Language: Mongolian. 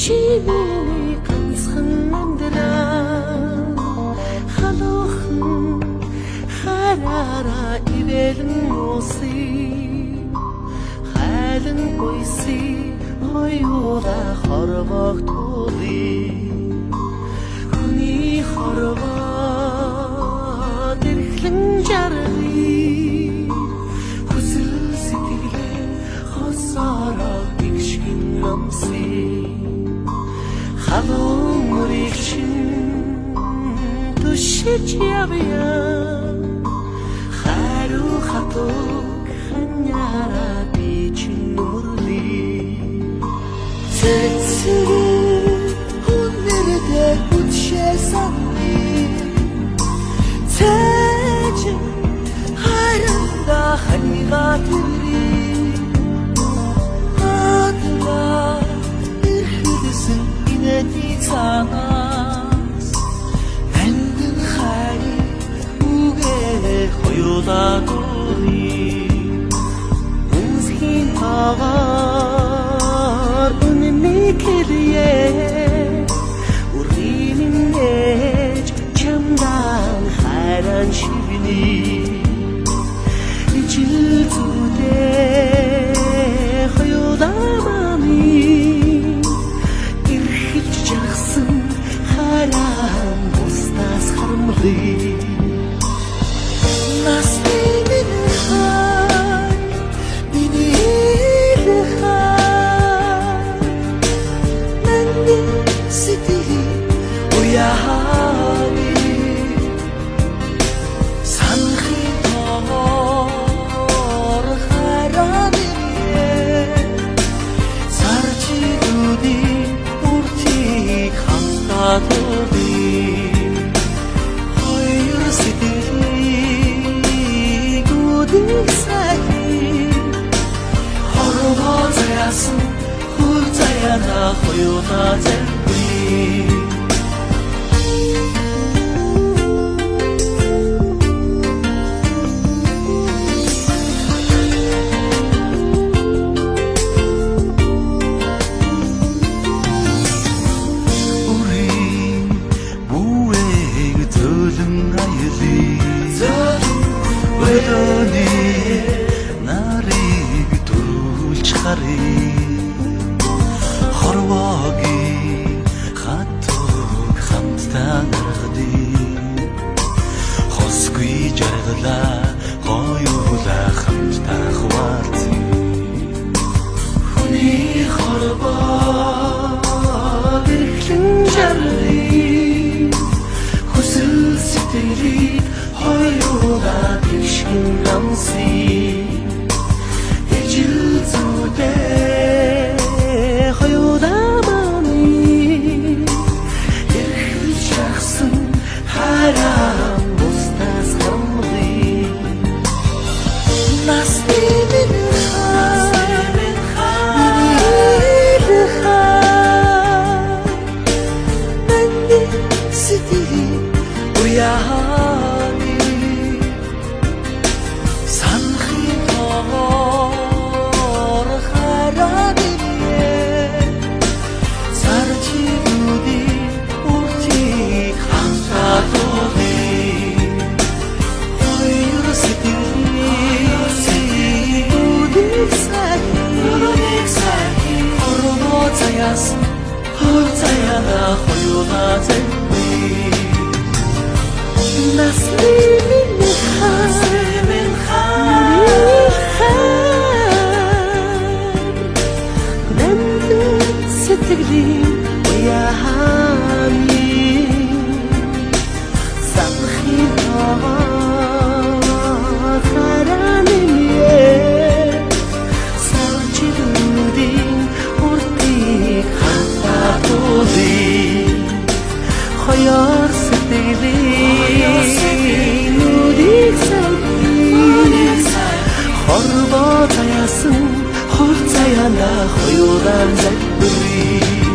Чимээ ганцхан амьдраа халуухан хараараа ивэлэн уусыг хайлан уйсыг хоёулаа хорвогтуулъя хүний хорвоо дэрхлэн жаргыг хүсэл сэтгэлээ хосороо гიშгэн намсыг халуун мөрийг чинь түшиж явъя харуу хатуу ханьяра би чинь нүмэрлээ цэцэг хүннэрдээ хүчээсанны цэж хайранда ханьга түрий адла ирхэдсэн инэний цанаас нандин хай үгээр хоёулаа дурий үнсхийн тагаар үнэний хэлье үрийн нэж чамдан хайран шивний ижил зүдээ хоёулаа мами ирхэж жагсан харан бустас харамлыг 나 хоёулаа залбирая үрийн бүээг зөөлөн аялъя өдөөний нарыг дөрвүүлж харъя хорвогийн хатуг хамтдаа наргадыг хосгүй жаргалаа хоёулаа хамтдаа хуваалцъя хүний хорвоо дэрхлэн жаргалыг хүсэл сэтгэлийг хоёулаа гიშгэн намсъя ижил зүдээ хоёулаа мами ирхэж жагсан харан бустас харамлыг насны минь нандин сэтгэлийг уяаны санахын тоогоор хараад хорцаяна хоёулаа залбирая насны минь нандин сэтгэлийн уяаны санахын тоогоор хараад хоёор сэтгэлийн нүдийг сайн хорвоо заяасан хур заяана хоёулаа залбирая